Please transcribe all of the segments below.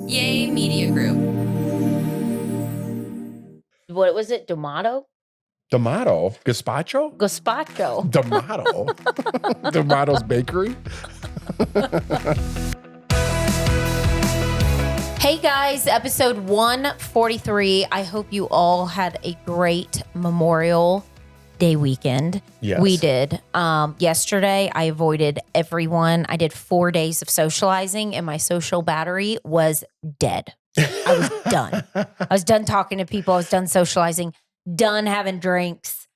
Yay Media Group. What was it? D'Amato? D'Amato? Gazpacho? Gazpacho. D'Amato? D'Amato's Bakery? Hey guys, episode 143. I hope you all had a great Memorial Day weekend. Yes. We did. Yesterday, I avoided everyone. I did 4 days of socializing and my social battery was dead. I was done. I was done talking to people. I was done socializing, done having drinks.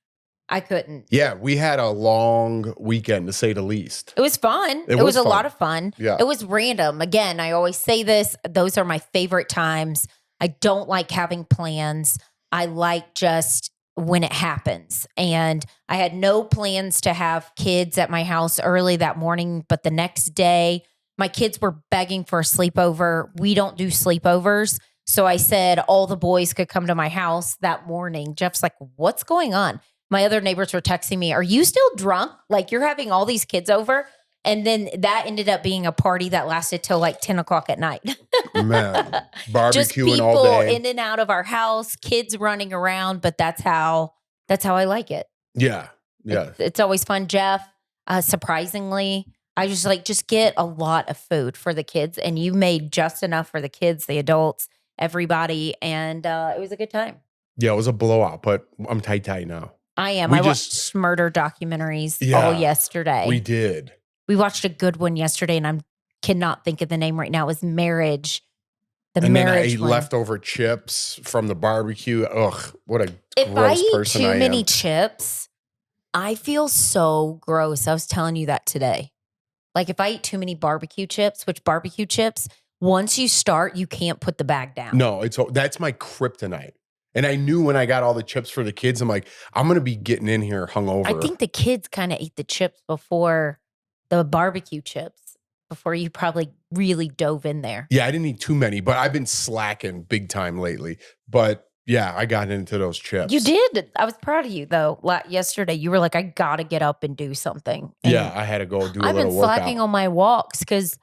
I couldn't. Yeah, we had a long weekend, to say the least. It was fun. It was a lot of fun. Yeah. It was random. Again, I always say this. Those are my favorite times. I don't like having plans. I like just when it happens. And I had no plans to have kids at my house early that morning, but the next day, my kids were begging for a sleepover. We don't do sleepovers. So I said all the boys could come to my house that morning. Jeff's like, what's going on? My other neighbors were texting me, are you still drunk? Like you're having all these kids over? And then that ended up being a party that lasted till like 10 o'clock at night. Man, Just barbecuing people all day. in and out of our house, kids running around, but that's how I like it. Yeah. It's always fun. Jeff, surprisingly, I just get a lot of food for the kids, and you made just enough for the kids, the adults, everybody, and it was a good time. Yeah, it was a blowout, but I'm tight now. I am. I watched murder documentaries all yesterday. We did. We watched a good one yesterday, and I cannot think of the name right now. It was Marriage. Then I ate leftover chips from the barbecue. Ugh, what a gross person I am. If I eat too many chips, I feel so gross. I was telling you that today. Like if I eat too many barbecue chips, which barbecue chips, once you start, you can't put the bag down. No, that's my kryptonite. And I knew when I got all the chips for the kids, I'm like, I'm going to be getting in here hungover. I think the kids kind of ate the chips before the barbecue chips, before you probably really dove in there. Yeah, I didn't eat too many, but I've been slacking big time lately. But yeah, I got into those chips. You did. I was proud of you though. Yesterday, you were like, I got to get up and do something. And yeah, I had to go do a little workout. I've been slacking on my walks because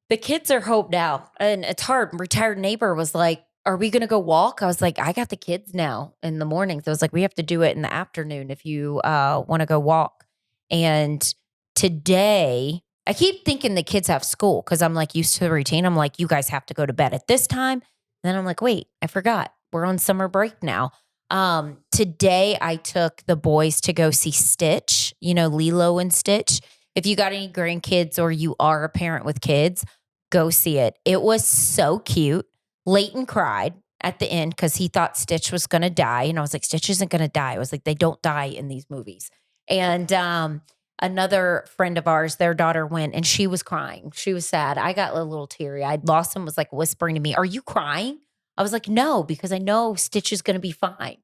the kids are hoped out. And it's hard. Retired neighbor was like, are we going to go walk? I was like, I got the kids now in the mornings. I was like, we have to do it in the afternoon if you want to go walk. And today, I keep thinking the kids have school because I'm like used to the routine. I'm like, you guys have to go to bed at this time. And then I'm like, wait, I forgot. We're on summer break now. Today, I took the boys to go see Stitch, Lilo and Stitch. If you got any grandkids or you are a parent with kids, go see it. It was so cute. Leighton cried at the end because he thought Stitch was going to die. And I was like, Stitch isn't going to die. I was like, they don't die in these movies. And another friend of ours, their daughter went and she was crying. She was sad. I got a little teary-eyed. Lawson was like whispering to me, are you crying? I was like, no, because I know Stitch is going to be fine.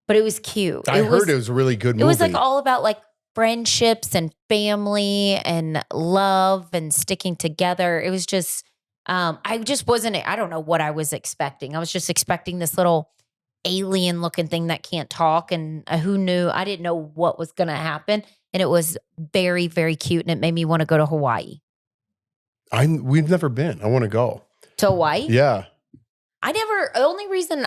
But it was cute. I heard it was a really good movie. It was like all about like friendships and family and love and sticking together. It was just... I just wasn't, I don't know what I was expecting. I was just expecting this little alien looking thing that can't talk. And who knew? I didn't know what was going to happen. And it was very, very cute. And it made me want to go to Hawaii. We've never been. I want to go. To Hawaii? Yeah. The only reason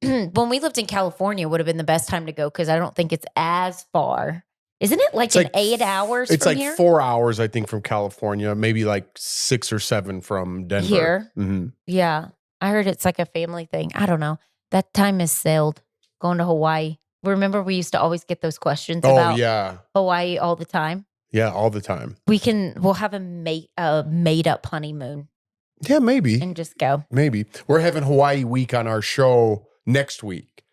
when we lived in California would have been the best time to go because I don't think it's as far. Isn't it like 8 hours it's from like here? 4 hours, I think, from California. Maybe like 6 or 7 from Denver. Here? Mm-hmm. Yeah. I heard it's like a family thing. I don't know. That time is sailed. Going to Hawaii. Remember we used to always get those questions about Hawaii all the time? Yeah, all the time. We'll have a made up honeymoon. Yeah, maybe. And just go. Maybe. We're having Hawaii week on our show next week.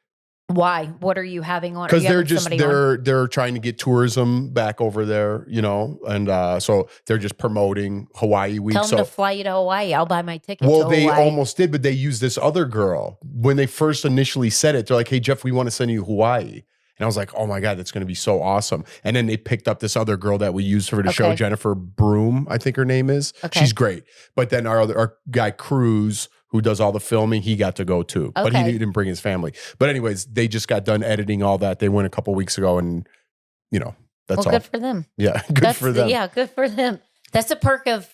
Why? What are you having on? Because they're trying to get tourism back over there, and so they're just promoting Hawaii week. Tell them to fly you to Hawaii. I'll buy my ticket. Well, they almost did, but they used this other girl when they first initially said it. They're like, "Hey, Jeff, we want to send you to Hawaii," and I was like, "Oh my god, that's going to be so awesome!" And then they picked up this other girl that we used for the show, Jennifer Broom, I think her name is. Okay. She's great. But then our guy Cruz, who does all the filming, he got to go too. But he didn't bring his family. But anyways, they just got done editing all that. They went a couple weeks ago and, that's all. Good for them. Yeah, good for them. Yeah, good for them. That's a perk of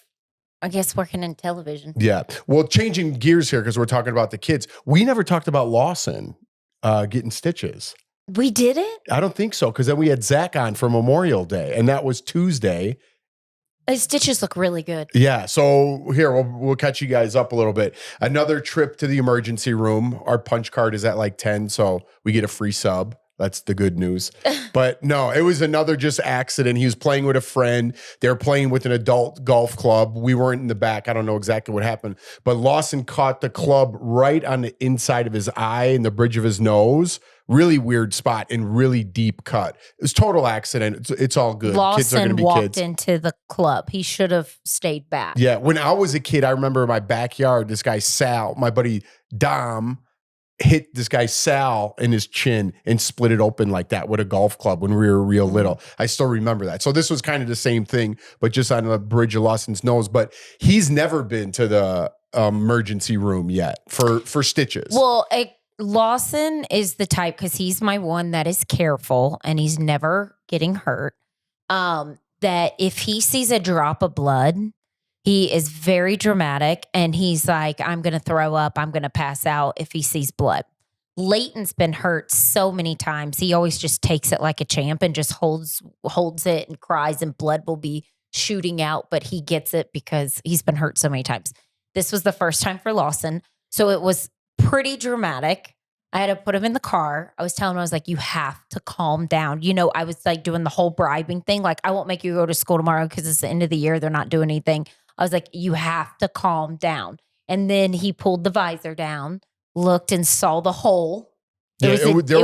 I guess working in television. Yeah. Well, changing gears here because we're talking about the kids. We never talked about Lawson getting stitches. We did it? I don't think so because then we had Zach on for Memorial Day, and that was Tuesday. His stitches look really good. Yeah. So here, we'll catch you guys up a little bit. Another trip to the emergency room. Our punch card is at like 10, so we get a free sub. That's the good news. But no, it was another just accident. He was playing with a friend. They were playing with an adult golf club. We weren't in the back. I don't know exactly what happened. But Lawson caught the club right on the inside of his eye and the bridge of his nose. Really weird spot and really deep cut. It was total accident. It's all good. Lawson kids are gonna be walked kids. into the club. He should have stayed back. Yeah. When I was a kid, I remember in my backyard, this guy Sal, my buddy Dom, hit this guy Sal in his chin and split it open like that with a golf club when we were real little. I still remember that. So this was kind of the same thing, but just on the bridge of Lawson's nose. But he's never been to the emergency room yet for stitches. Well, Lawson is the type, because he's my one that is careful and he's never getting hurt, that if he sees a drop of blood, he is very dramatic and he's like, I'm going to throw up. I'm going to pass out if he sees blood. Leighton's been hurt so many times. He always just takes it like a champ and just holds it and cries and blood will be shooting out, but he gets it because he's been hurt so many times. This was the first time for Lawson. So it was pretty dramatic. I had to put him in the car. I was telling him, I was like, you have to calm down. You know, I was like doing the whole bribing thing. Like, I won't make you go to school tomorrow because it's the end of the year. They're not doing anything. I was like, you have to calm down. And then he pulled the visor down, looked and saw the hole. There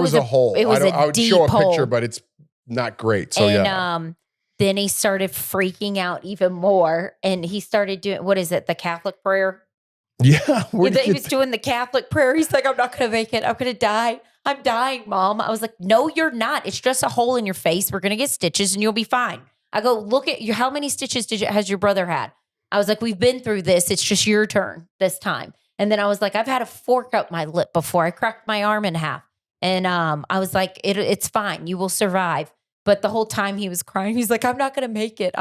was a hole. It was I would show a hole. picture, but it's not great. So then he started freaking out even more. And he started doing, what is it? The Catholic prayer? Yeah. He was doing the Catholic prayer. He's like, I'm not going to make it. I'm going to die. I'm dying, Mom. I was like, no, you're not. It's just a hole in your face. We're going to get stitches and you'll be fine. I go, look at you. How many stitches has your brother had? I was like, we've been through this. It's just your turn this time. And then I was like, I've had a fork up my lip before. I cracked my arm in half. And I was like, it's fine. You will survive. But the whole time he was crying, he's like, I'm not going to make it.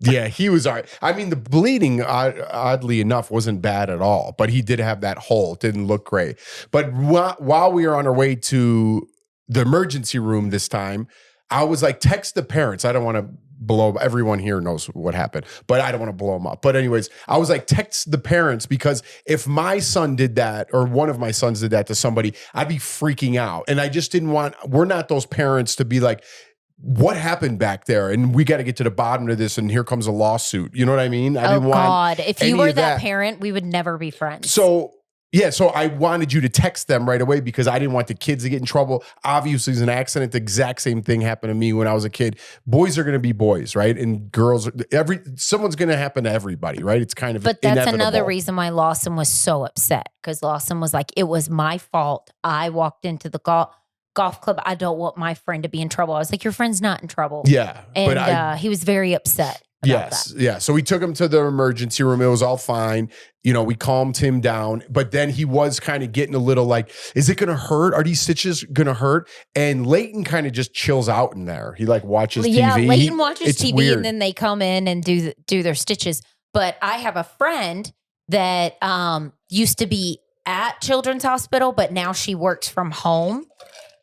Yeah, he was all right. I mean, the bleeding, oddly enough, wasn't bad at all. But he did have that hole. It didn't look great. But while we were on our way to the emergency room this time, I was like, text the parents. I don't want to blow, everyone here knows what happened, but I don't want to blow them up. But anyways, I was like, text the parents, because if my son did that, or one of my sons did that to somebody, I'd be freaking out. And I just didn't want, we're not those parents to be like, what happened back there? And we got to get to the bottom of this. And here comes a lawsuit. You know what I mean? I didn't want if you were that parent, we would never be friends. So yeah, so I wanted you to text them right away because I didn't want the kids to get in trouble. Obviously, it's an accident. The exact same thing happened to me when I was a kid. Boys are going to be boys, right? And girls, someone's going to happen to everybody, right? It's kind of But that's inevitable. another reason why Lawson was so upset, because Lawson was like, it was my fault. I walked into the golf club. I don't want my friend to be in trouble. I was like, your friend's not in trouble. Yeah. And he was very upset. Yes. Yeah. So we took him to the emergency room. It was all fine. You know, we calmed him down, but then he was kind of getting a little like, is it going to hurt? Are these stitches going to hurt? And Leighton kind of just chills out in there. He like watches TV. Yeah, Leighton watches TV weird. and then they come in and do their stitches. But I have a friend that used to be at Children's Hospital, but now she works from home.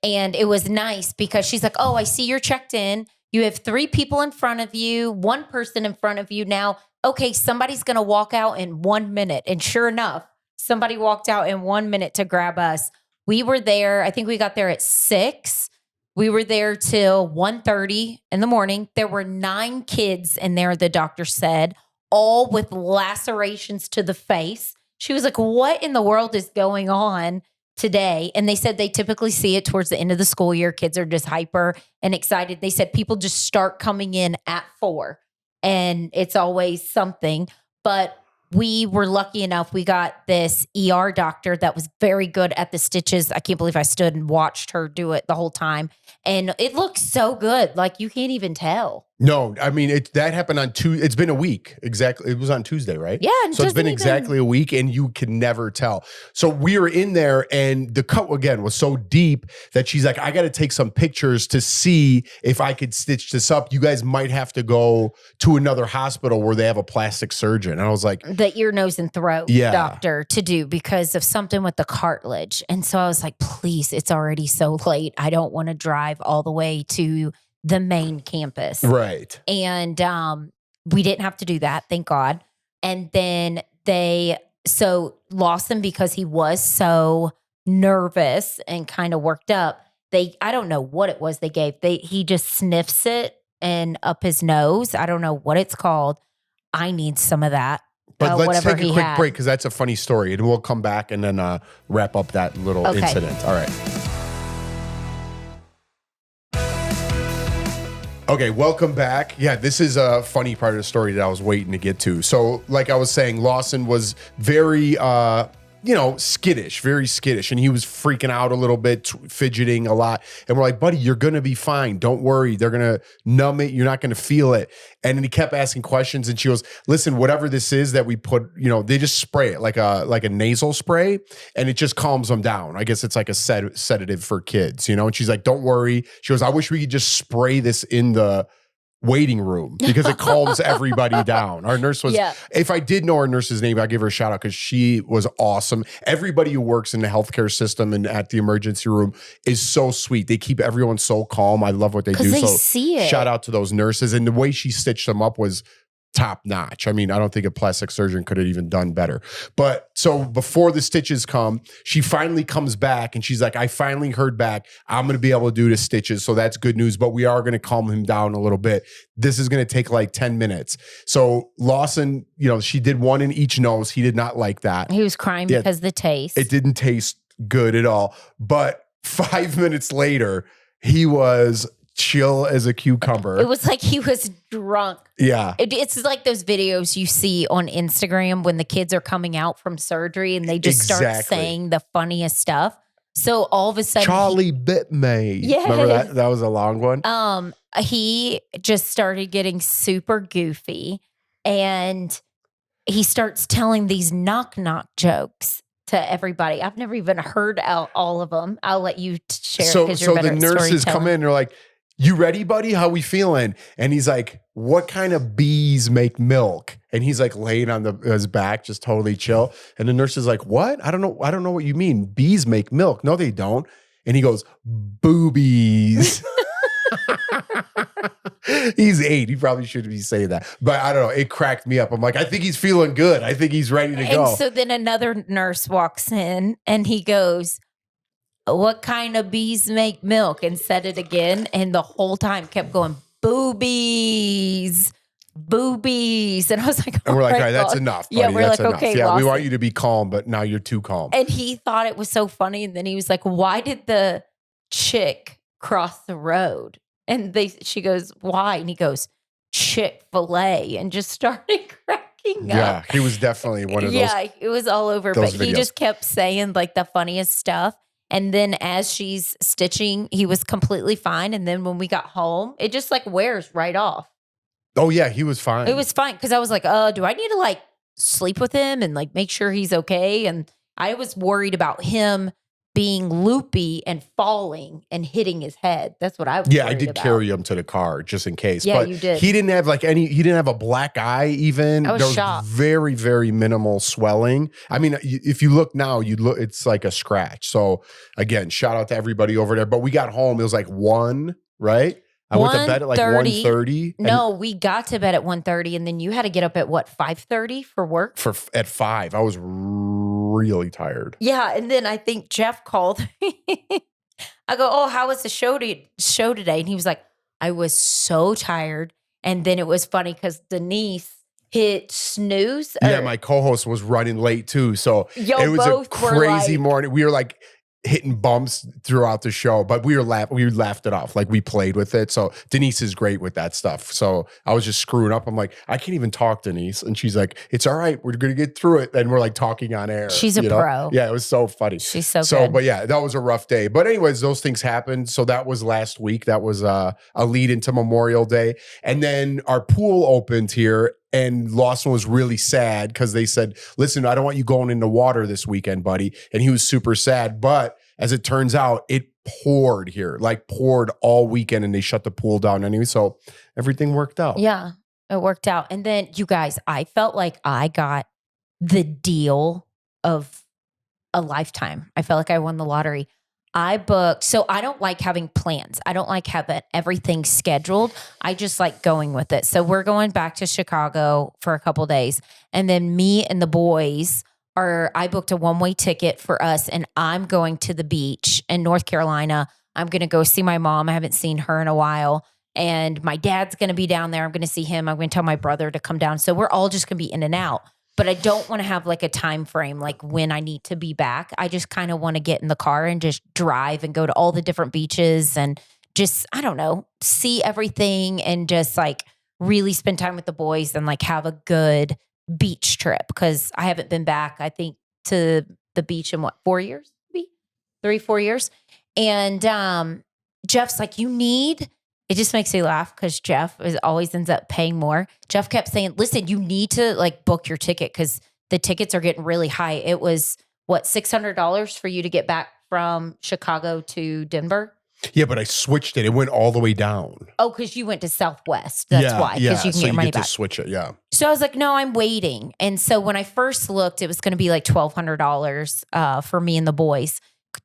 And it was nice because she's like, oh, I see you're checked in. You have 3 people in front of you, 1 person in front of you. Now, okay, somebody's going to walk out in 1 minute. And sure enough, somebody walked out in 1 minute to grab us. We were there. I think we got there at 6. We were there till 1:30 in the morning. There were 9 kids in there, the doctor said, all with lacerations to the face. She was like, what in the world is going on today? And they said they typically see it towards the end of the school year. Kids are just hyper and excited. They said people just start coming in at 4 and it's always something. But we were lucky enough. We got this ER doctor that was very good at the stitches. I can't believe I stood and watched her do it the whole time. And it looked so good. Like you can't even tell. No, I mean, that happened on Tuesday. It's been a week. Exactly. It was on Tuesday, right? Yeah. So it's been exactly a week and you can never tell. So we were in there and the cut again was so deep that she's like, I got to take some pictures to see if I could stitch this up. You guys might have to go to another hospital where they have a plastic surgeon. And I was like, the ear, nose, and throat doctor to do because of something with the cartilage. And so I was like, please, it's already so late. I don't want to drive all the way to the main campus. Right. And we didn't have to do that, thank God. And then so Lawson, because he was so nervous and kind of worked up, I don't know what it was they gave. He just sniffs it and up his nose. I don't know what it's called. I need some of that. But let's take a quick break because that's a funny story. And we'll come back and then wrap up that little incident. All right. Okay, welcome back. Yeah, this is a funny part of the story that I was waiting to get to. So, like I was saying, Lawson was very, skittish, very skittish. And he was freaking out a little bit, fidgeting a lot. And we're like, buddy, you're going to be fine. Don't worry. They're going to numb it. You're not going to feel it. And then he kept asking questions. And she goes, listen, whatever this is that we put, they just spray it like a nasal spray. And it just calms them down. I guess it's like a sedative for kids, And she's like, don't worry. She goes, I wish we could just spray this in the waiting room because it calms everybody down. Our nurse was, if I did know our nurse's name, I'd give her a shout out because she was awesome. Everybody who works in the healthcare system and at the emergency room is so sweet. They keep everyone so calm. I love what they do. They so see it. Shout out to those nurses. And the way she stitched them up was top notch. I mean, I don't think a plastic surgeon could have even done better. But so before the stitches come, she finally comes back and she's like, I finally heard back. I'm going to be able to do the stitches. So that's good news, but we are going to calm him down a little bit. This is going to take like 10 minutes. So Lawson, she did one in each nose. He did not like that. He was crying because of the taste. It didn't taste good at all. But 5 minutes later, he was chill as a cucumber. It was like he was drunk. Yeah. It's like those videos you see on Instagram when the kids are coming out from surgery and they just start saying the funniest stuff. So all of a sudden, Charlie bit me. Yes. Remember that? That was a long one. He just started getting super goofy and he starts telling these knock jokes to everybody. I've never even heard all of them. I'll let you share. So the nurses come in and they're like, you ready, buddy? How we feeling? And he's like, what kind of bees make milk? And he's like laying on his back, just totally chill. And the nurse is like, what? I don't know what you mean. Bees make milk. No, they don't. And he goes, boobies. He's 8. He probably shouldn't be saying that. But I don't know. It cracked me up. I'm like, I think he's feeling good. I think he's ready to go. And so then another nurse walks in and he goes, what kind of bees make milk? And said it again. And the whole time kept going, boobies. And I was like, and we're like, all right, that's enough, buddy. Yeah, we're that's like, enough. okay, yeah, Lawson. We want you to be calm, but now you're too calm. And he thought it was so funny. And then he was like, why did the chick cross the road? And she goes, why? And he goes, Chick-fil-A, and just started cracking up. Yeah, he was definitely one of those. Yeah, it was all over. But he just kept saying like the funniest stuff. And then as she's stitching, he was completely fine. And then when we got home, it just like wears right off. Oh yeah, he was fine. It was fine. Because I was like, do I need to like sleep with him and like make sure he's okay? And I was worried about him being loopy and falling and hitting his head. That's what I was I did carry him to the car just in case. Yeah, but you did. He didn't have he didn't have a black eye even. I was shocked. Very, very minimal swelling. I mean, if you look now, it's like a scratch. So again, shout out to everybody over there. But we got home, it was like 1, right? I went to bed at like 1:30. No, we got to bed at 1:30 and then you had to get up at what, 5:30 for work? At 5. I was really tired. Yeah, and then I think Jeff called me. I go, oh, how was the show today? And he was like, I was so tired. And then it was funny because Denise hit snooze. Yeah, my co-host was running late too. So it was a crazy morning. We were like, hitting bumps throughout the show, but we laughed it off. Like we played with it. So Denise is great with that stuff. So I was just screwing up. I'm like, I can't even talk, Denise. And she's like, it's all right. We're going to get through it. And we're like talking on air. She's a pro. Yeah, it was so funny. She's so good. But yeah, that was a rough day. But anyways, those things happened. So that was last week. That was a lead into Memorial Day. And then our pool opened here. And Lawson was really sad because they said, listen, I don't want you going in the water this weekend, buddy. And he was super sad. But as it turns out, it poured here, like poured all weekend, and they shut the pool down anyway. So everything worked out. Yeah, it worked out. And then you guys, I felt like I got the deal of a lifetime. I felt like I won the lottery. I booked, so I don't like having plans. I don't like having everything scheduled. I just like going with it. So we're going back to Chicago for a couple days. And then me and the boys I booked a one-way ticket for us, and I'm going to the beach in North Carolina. I'm going to go see my mom. I haven't seen her in a while. And my dad's going to be down there. I'm going to see him. I'm going to tell my brother to come down. So we're all just going to be in and out. But I don't want to have like a time frame, like when I need to be back. I just kind of want to get in the car and just drive and go to all the different beaches and just, I don't know, see everything and just like really spend time with the boys and like have a good beach trip. Because I haven't been back, I think, to the beach in 4 years? Maybe 3-4 years. And Jeff's like, it just makes me laugh because Jeff always ends up paying more. Jeff kept saying, listen, you need to like book your ticket because the tickets are getting really high. It was $600 for you to get back from Chicago to Denver? Yeah, but I switched it. It went all the way down. Oh, because you went to Southwest. That's why. Because you can get your money back. To switch it, yeah. So I was like, no, I'm waiting. And so when I first looked, it was going to be like $1,200 for me and the boys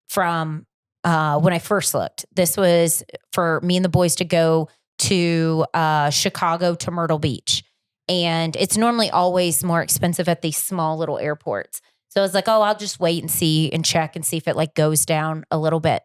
from when I first looked. This was for me and the boys to go to Chicago to Myrtle Beach. And it's normally always more expensive at these small little airports. So I was like, oh, I'll just wait and see and check and see if it like goes down a little bit.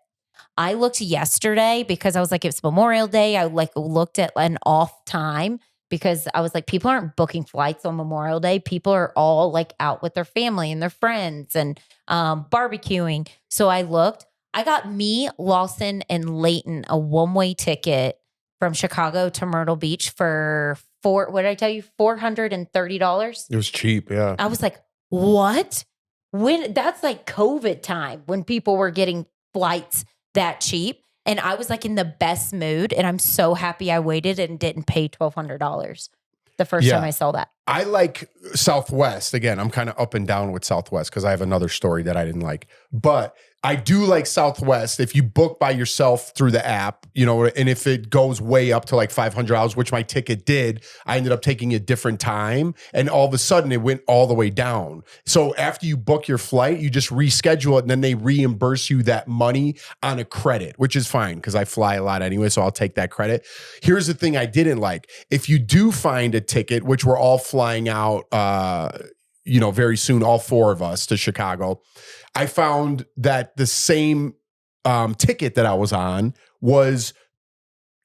I looked yesterday because I was like, it's Memorial Day. I like looked at an off time because I was like, people aren't booking flights on Memorial Day. People are all like out with their family and their friends and barbecuing. So I looked. I got me, Lawson, and Leighton a one-way ticket from Chicago to Myrtle Beach for what did I tell you? $430. It was cheap, yeah. I was like, what? When that's like COVID time when people were getting flights that cheap. And I was like in the best mood. And I'm so happy I waited and didn't pay $1,200 the first time I saw that. I like Southwest. Again, I'm kind of up and down with Southwest because I have another story that I didn't like. But I do like Southwest if you book by yourself through the app, and if it goes way up to like $500, which my ticket did, I ended up taking a different time. And all of a sudden it went all the way down. So after you book your flight, you just reschedule it and then they reimburse you that money on a credit, which is fine because I fly a lot anyway. So I'll take that credit. Here's the thing I didn't like. If you do find a ticket, which we're all flying out, very soon, all four of us to Chicago, I found that the same ticket that I was on was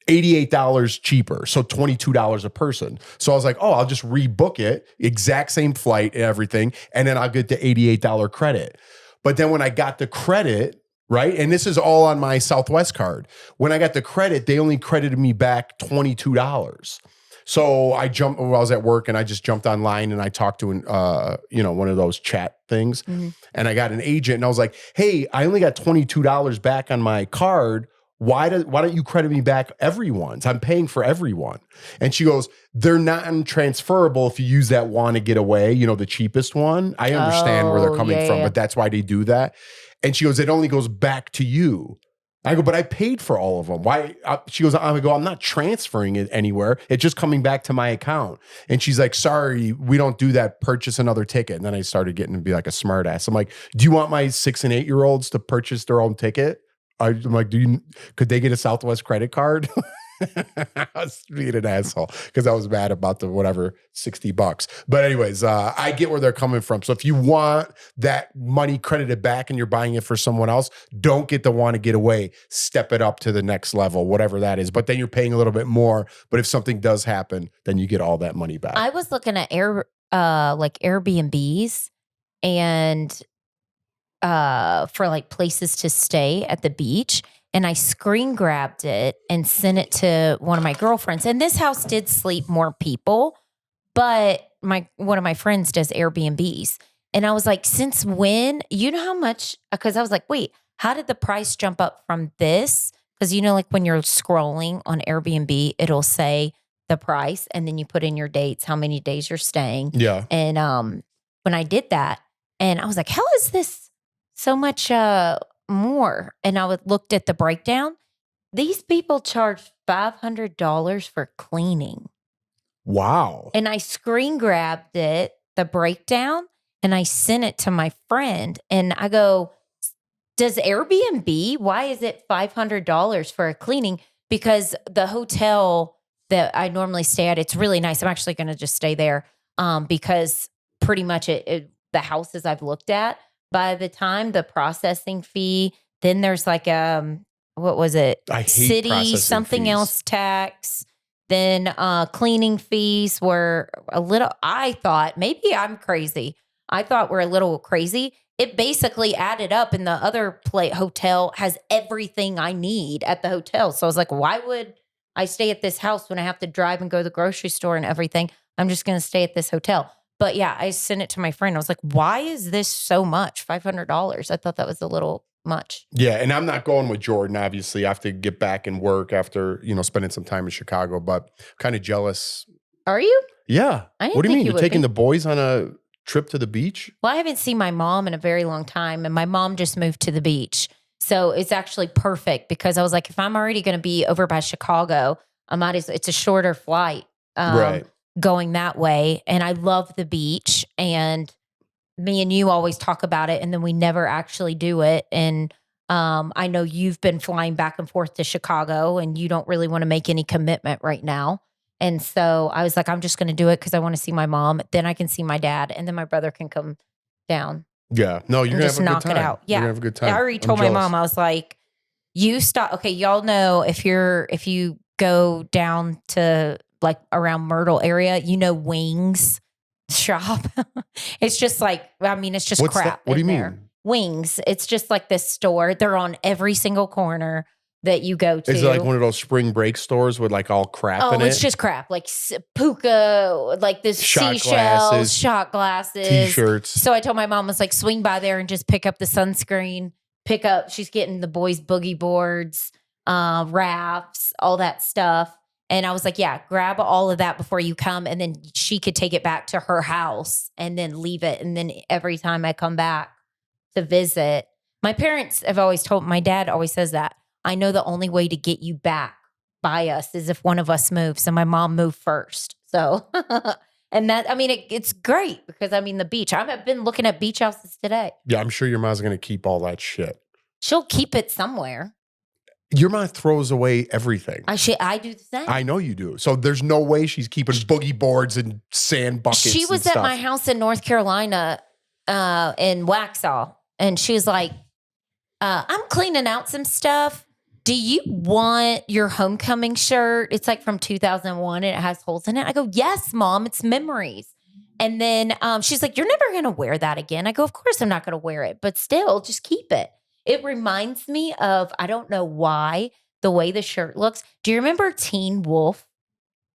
$88 cheaper. So $22 a person. So I was like, oh, I'll just rebook it, exact same flight and everything. And then I'll get the $88 credit. But then when I got the credit, right? And this is all on my Southwest card. When I got the credit, they only credited me back $22. So I was at work and I just jumped online and I talked to one of those chat things. Mm-hmm. And I got an agent and I was like, hey, I only got $22 back on my card. Why don't you credit me back everyone's? I'm paying for everyone. And she goes, they're not transferable if you use that want to get away, the cheapest one. I understand where they're coming from, but that's why they do that. And she goes, it only goes back to you. I go, but I paid for all of them. Why? She goes, I'm not transferring it anywhere. It's just coming back to my account. And she's like, sorry, we don't do that. Purchase another ticket. And then I started getting to be like a smart ass. I'm like, do you want my 6 and 8 year olds to purchase their own ticket? I'm like, could they get a Southwest credit card? I was being an asshole because I was mad about the whatever $60. But anyways, I get where they're coming from. So if you want that money credited back and you're buying it for someone else, don't get the want to get away. Step it up to the next level, whatever that is. But then you're paying a little bit more. But if something does happen, then you get all that money back. I was looking at Airbnbs, and for like places to stay at the beach. And I screen grabbed it and sent it to one of my girlfriends. And this house did sleep more people, but one of my friends does Airbnbs. And I was like, since when? You know how much? Because I was like, wait, how did the price jump up from this? Because like when you're scrolling on Airbnb, it'll say the price, and then you put in your dates, how many days you're staying. Yeah. And when I did that, and I was like, how is this so much more? And I looked at the breakdown. These people charge $500 for cleaning. Wow. And I screen grabbed it, the breakdown, and I sent it to my friend. And I go, does Airbnb, why is it $500 for a cleaning? Because the hotel that I normally stay at, it's really nice. I'm actually going to just stay there because pretty much the houses I've looked at, by the time the processing fee, then there's like what was it? I hate city something fees. Else tax. Then cleaning fees were a little, I thought, maybe I'm crazy. I thought we're a little crazy. It basically added up, and the other hotel has everything I need at the hotel. So I was like, why would I stay at this house when I have to drive and go to the grocery store and everything? I'm just going to stay at this hotel. But yeah, I sent it to my friend. I was like, why is this so much? $500. I thought that was a little much. Yeah, and I'm not going with Jordan, obviously. I have to get back and work after, spending some time in Chicago, but kind of jealous. Are you? Yeah. I didn't what do you think mean? you You're would taking be. the boys on a trip to the beach? Well, I haven't seen my mom in a very long time, and my mom just moved to the beach. So it's actually perfect because I was like, if I'm already going to be over by Chicago, it's a shorter flight Right. going that way. And I love the beach, and me and you always talk about it, and then we never actually do it. And I know you've been flying back and forth to Chicago, and you don't really want to make any commitment right now. And so I was like, I'm just going to do it because I want to see my mom. Then I can see my dad, and then my brother can come down. Yeah. No, you're going to just have a knock good time. it out. Yeah. You're going to have a good time. I already told my mom, I was like, you stop. Okay. Y'all know if you go down to like around Myrtle area, Wings shop. It's just like, it's just What's crap. that? What do you mean? There. Wings. It's just like this store. They're on every single corner that you go to. Is it like one of those spring break stores with like all crap in it? Oh, it's just crap. Like puka, like this seashells, shot glasses, T-shirts. So I told my mom, I was like, swing by there and just pick up the sunscreen, she's getting the boys' boogie boards, rafts, all that stuff. And I was like, yeah, grab all of that before you come. And then she could take it back to her house and then leave it. And then every time I come back to visit, my parents have always told, my dad always says that, I know the only way to get you back by us is if one of us moves. So my mom moved first. So, and that, it's great because the beach, I've been looking at beach houses today. Yeah, I'm sure your mom's going to keep all that shit. She'll keep it somewhere. Your mom throws away everything. I do the same. I know you do. So there's no way she's keeping boogie boards and sand buckets. She was at my house in North Carolina in Waxhaw, and she was like, I'm cleaning out some stuff. Do you want your homecoming shirt? It's like from 2001 and it has holes in it. I go, yes, Mom, it's memories. And then she's like, you're never going to wear that again. I go, of course I'm not going to wear it, but still just keep it. It reminds me of, I don't know why, the way the shirt looks. Do you remember Teen Wolf?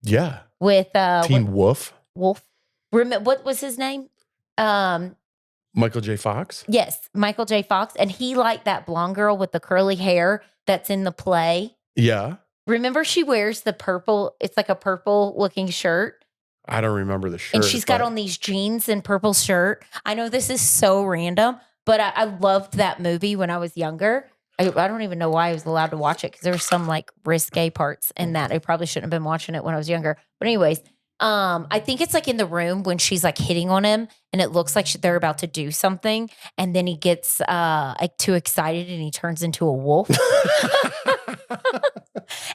Yeah. With Teen Wolf? Wolf. What was his name? Michael J. Fox? Yes, Michael J. Fox. And he liked that blonde girl with the curly hair that's in the play. Yeah. Remember she wears the purple, it's like a purple looking shirt. I don't remember the shirt. And she's got on these jeans and purple shirt. I know this is so random, but I loved that movie when I was younger. I don't even know why I was allowed to watch it because there were some like risque parts in that. I probably shouldn't have been watching it when I was younger. But anyways, I think it's like in the room when she's like hitting on him and it looks like they're about to do something. And then he gets like too excited and he turns into a wolf.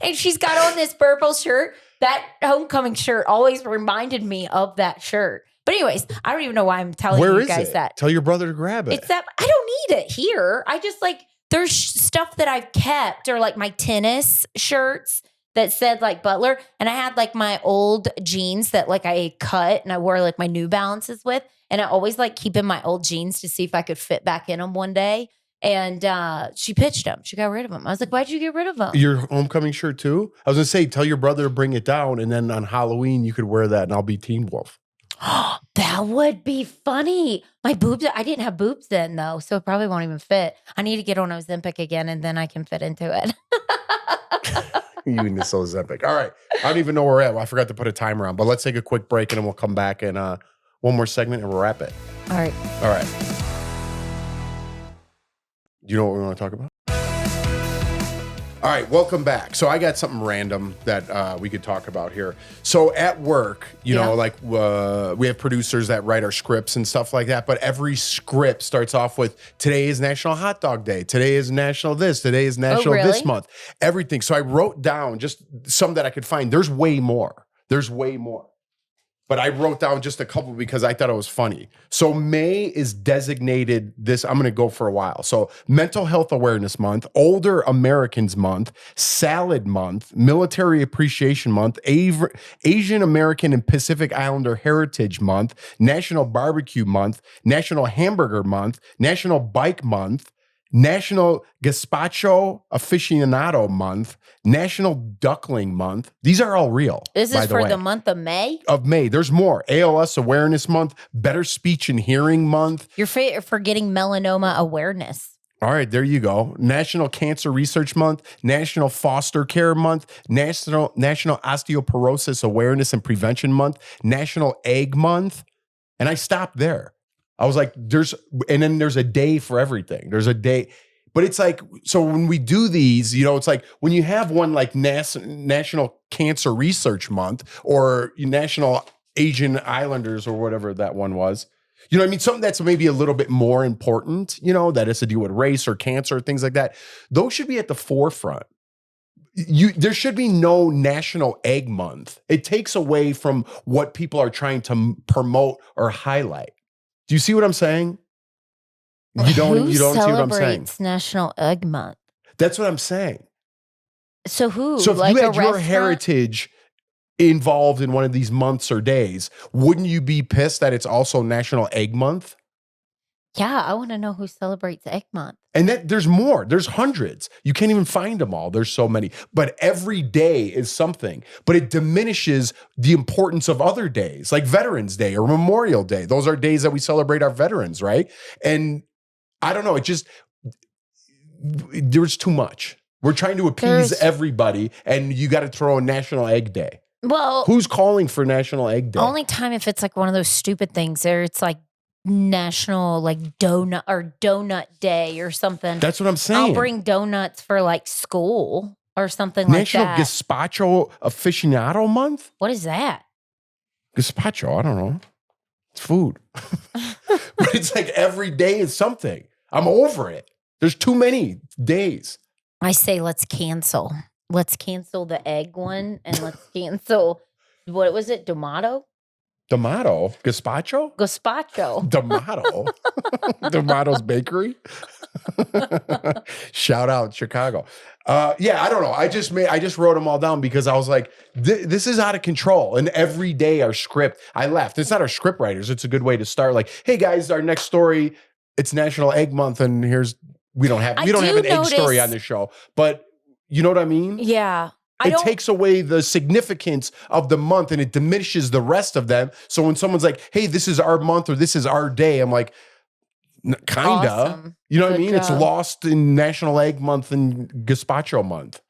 And she's got on this purple shirt. That homecoming shirt always reminded me of that shirt. But anyways, I don't even know why I'm telling you guys that. Tell your brother to grab it. It's that I don't need it here. I just like there's stuff that I've kept or like my tennis shirts that said like Butler. And I had like my old jeans that like I cut and I wore like my New Balances with. And I always like keeping my old jeans to see if I could fit back in them one day. And she pitched them. She got rid of them. I was like, why'd you get rid of them? Your homecoming shirt too? I was going to say, tell your brother to bring it down. And then on Halloween, you could wear that and I'll be Teen Wolf. That would be funny. My boobs, I didn't have boobs then though. So it probably won't even fit. I need to get on Ozempic again and then I can fit into it. You and this Ozempic. All right. I don't even know where we're at. I forgot to put a timer on, but let's take a quick break and then we'll come back and one more segment and we'll wrap it. All right. All right. Do you know what we want to talk about? All right, welcome back. So I got something random that we could talk about here. So at work, you know, like we have producers that write our scripts and stuff like that, but every script starts off with, today is National Hot Dog Day. Today is National this. Today is National this month. Everything. So I wrote down just some that I could find. There's way more. There's way more. But I wrote down just a couple because I thought it was funny. So May is designated this, I'm going to go for a while. So Mental Health Awareness Month, Older Americans Month, Salad Month, Military Appreciation Month, Asian American and Pacific Islander Heritage Month, National Barbecue Month, National Hamburger Month, National Bike Month, National Gazpacho Aficionado Month, National Duckling Month. These are all real. This is for the month of May? Of May. There's more. ALS Awareness Month, Better Speech and Hearing Month. You're forgetting Melanoma Awareness. All right, there you go. National Cancer Research Month, National Foster Care Month, National Osteoporosis Awareness and Prevention Month, National Egg Month. And I stopped there. I was like, and then there's a day for everything. There's a day, but it's like, so when we do these, you know, it's like when you have one like National Cancer Research Month or National Asian Islanders or whatever that one was, you know what I mean? Something that's maybe a little bit more important, you know, that has to do with race or cancer, things like that. Those should be at the forefront. There should be no National Egg Month. It takes away from what people are trying to promote or highlight. Do you see what I'm saying? You don't see what I'm saying? National Egg Month? That's what I'm saying. So who? So if like you had your heritage involved in one of these months or days, wouldn't you be pissed that it's also National Egg Month? Yeah, I want to know who celebrates Egg Month. And there's more. There's hundreds. You can't even find them all. There's so many. But every day is something. But it diminishes the importance of other days, like Veterans Day or Memorial Day. Those are days that we celebrate our veterans, right? And I don't know. There's too much. We're trying to appease everybody, and you got to throw a National Egg Day. Well, who's calling for National Egg Day? Only time if it's like one of those stupid things, or it's like National like donut day or something. That's what I'm saying. I'll bring donuts for like school or something like that. National Gazpacho Aficionado Month? What is that? Gazpacho, I don't know. It's food. But it's like every day is something. I'm over it. There's too many days. I say let's cancel. Let's cancel the egg one and let's cancel, what was it, D'Amato? D'Amato? Gazpacho? Gazpacho. D'Amato? D'Amato's Bakery? Shout out Chicago. Yeah, I don't know. I just wrote them all down because I was like, this is out of control. And every day our script, I left. It's not our script writers. It's a good way to start. Like, hey guys, our next story, it's National Egg Month, and we don't have an egg story on this show. But you know what I mean? Yeah. It takes away the significance of the month and it diminishes the rest of them. So when someone's like, hey, this is our month or this is our day, I'm like, kinda. Awesome. You know what I Good mean? job. It's lost in National Egg Month and Gazpacho Month.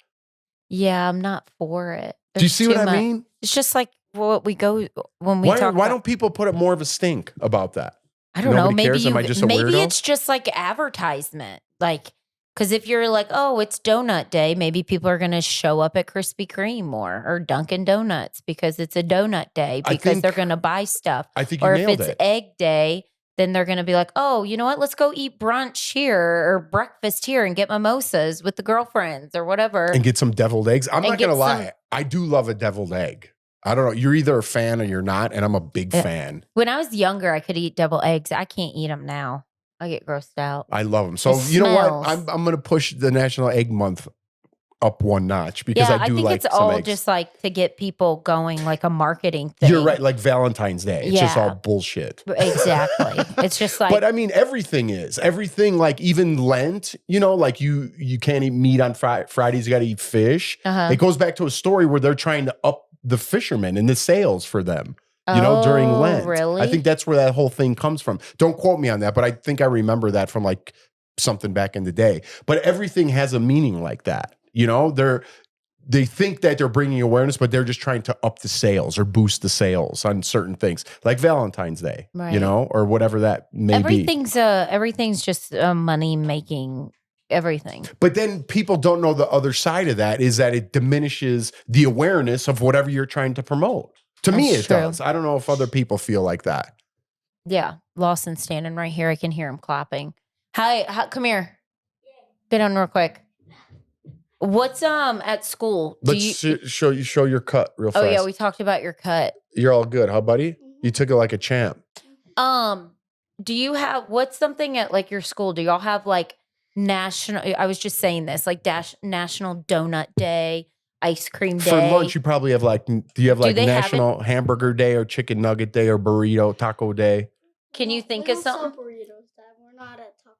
Yeah, I'm not for it. Do you see what I mean? It's just like what we go when we talk. Why don't people put up more of a stink about that? I don't know. Maybe cares? Am I just a weirdo? It's just like advertisement. Like, because if you're like, oh, it's donut day, maybe people are going to show up at Krispy Kreme more or Dunkin' Donuts because it's a donut day because they're going to buy stuff. I think you nailed it. Or if it's egg day, then they're going to be like, oh, you know what? Let's go eat brunch here or breakfast here and get mimosas with the girlfriends or whatever. And get some deviled eggs. I'm not going to lie. I do love a deviled egg. I don't know. You're either a fan or you're not, and I'm a big fan. When I was younger, I could eat deviled eggs. I can't eat them now. I get grossed out. I love them. So you know what? I'm going to push the National Egg Month up one notch because I do think like it's some all eggs. just like to get people going, like a marketing thing. You're right, like Valentine's Day. It's just all bullshit. Exactly. It's just like, but I mean, everything like even Lent, like you can't eat meat on Fridays. You got to eat fish. It goes back to a story where they're trying to up the fishermen and the sales for them. During Lent. Really? I think that's where that whole thing comes from. Don't quote me on that, but I think I remember that from like something back in the day. But everything has a meaning like that. They think that they're bringing awareness, but they're just trying to up the sales or boost the sales on certain things, like Valentine's Day, or whatever that may be. Everything's just money making everything. But then people don't know the other side of that is that it diminishes the awareness of whatever you're trying to promote. To me, it does. I don't know if other people feel like that. Yeah. Lawson's standing right here. I can hear him clapping. Hi, come here. Get on real quick. What's at school? Let's show your cut real fast. Oh yeah, we talked about your cut. You're all good, huh, buddy? You took it like a champ. Do you have what's something at like your school? Do y'all have like national? I was just saying this, like National Donut Day, Ice Cream Day. For lunch, you probably have like. Do you have like National Hamburger Day or Chicken Nugget Day or Burrito Taco Day? Can you think of something? Burritos, Dad. We're not at Taco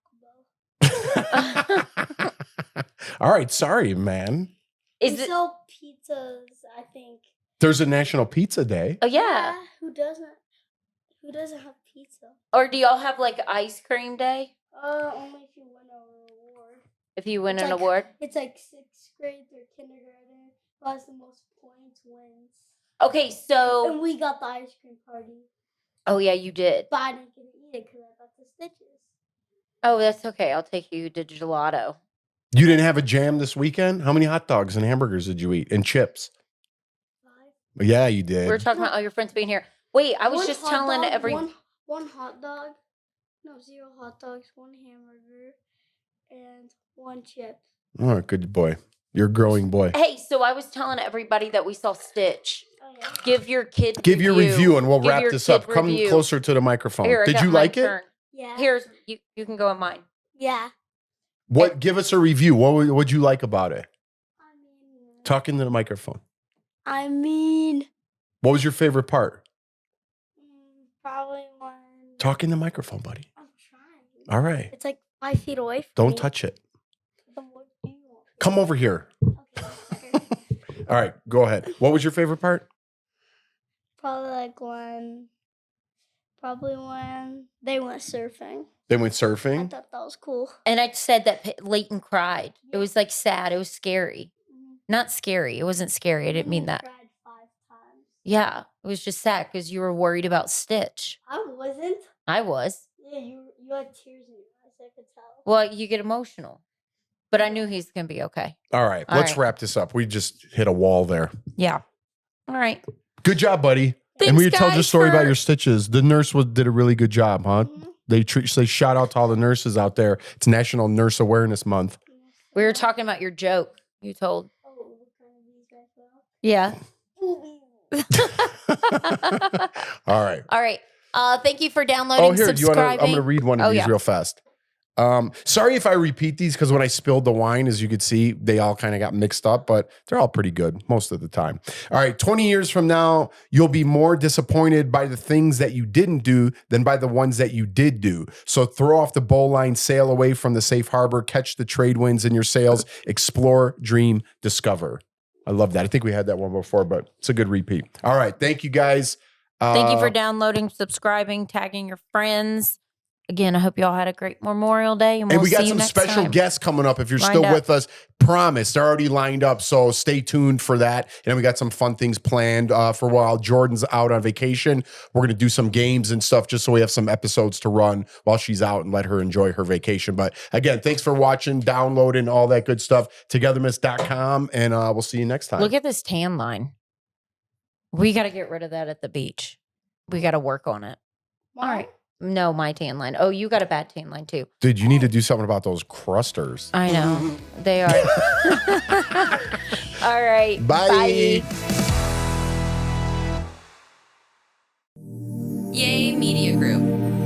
Bell. All right, sorry, man. We sell pizzas, I think. There's a National Pizza Day. Oh yeah. Who doesn't have pizza? Or do y'all have like Ice Cream Day? Only if you win an award. If you win an award? It's like 6th grade or kindergarten. Who has the most points wins. Okay, so and we got the ice cream party. Oh yeah, you did. But I didn't get to eat it because I got the stitches. Oh, that's okay. I'll take you to gelato. You didn't have a jam this weekend? How many hot dogs and hamburgers did you eat? And chips? 5. Yeah, you did. We were talking about all your friends being here. Wait, I was just telling one hot dog. No, 0 hot dogs, 1 hamburger, and 1 chip. Oh, good boy. You're a growing boy. Hey, so I was telling everybody that we saw Stitch. Oh, yeah. Give your review and we'll wrap this up. Come closer to the microphone. Here, did you like it? Yeah. Here's you can go on mine. Yeah. Give us a review. What would you like about it? Talk into the microphone. What was your favorite part? Probably when. Talk in the microphone, buddy. I'm trying. All right. It's like 5 feet away from me. Don't touch it. Come over here. Okay. All right, go ahead. What was your favorite part? Probably when they went surfing. They went surfing? I thought that was cool. And I said that Leighton cried. It was like sad. It was scary. Not scary. It wasn't scary. I didn't mean that. Cried 5 times. Yeah, it was just sad because you were worried about Stitch. I wasn't. I was. Yeah, you had tears in your eyes. I could tell. Well, you get emotional. But I knew he's going to be okay. All right, let's wrap this up. We just hit a wall there. Yeah. All right. Good job, buddy. Thanks, and we told your story for... about your stitches. The nurse did a really good job, huh? Mm-hmm. They shout out to all the nurses out there. It's National Nurse Awareness Month. We were talking about your joke you told. Oh, yeah. All right. All right. Thank you for downloading, subscribing. I'm going to read one of these real fast. Sorry if I repeat these because when I spilled the wine, as you could see, they all kind of got mixed up, but they're all pretty good most of the time. All right, 20 years from now, you'll be more disappointed by the things that you didn't do than by the ones that you did do. So throw off the bowline, sail away from the safe harbor, catch the trade winds in your sails, explore, dream, discover. I love that. I think we had that one before, but it's a good repeat. All right, thank you guys. Thank you for downloading, subscribing, tagging your friends. Again, I hope y'all had a great Memorial Day. And we got some special guests coming up. If you're still with us, promise. They're already lined up. So stay tuned for that. And then we got some fun things planned for while Jordan's out on vacation. We're going to do some games and stuff just so we have some episodes to run while she's out and let her enjoy her vacation. But again, thanks for watching, downloading, all that good stuff. Togethermess.com. And we'll see you next time. Look at this tan line. We got to get rid of that at the beach. We got to work on it. All right. No, my tan line. Oh, you got a bad tan line too. Dude, you need to do something about those crusters. I know. They are. All right. Bye. Yay Media Group.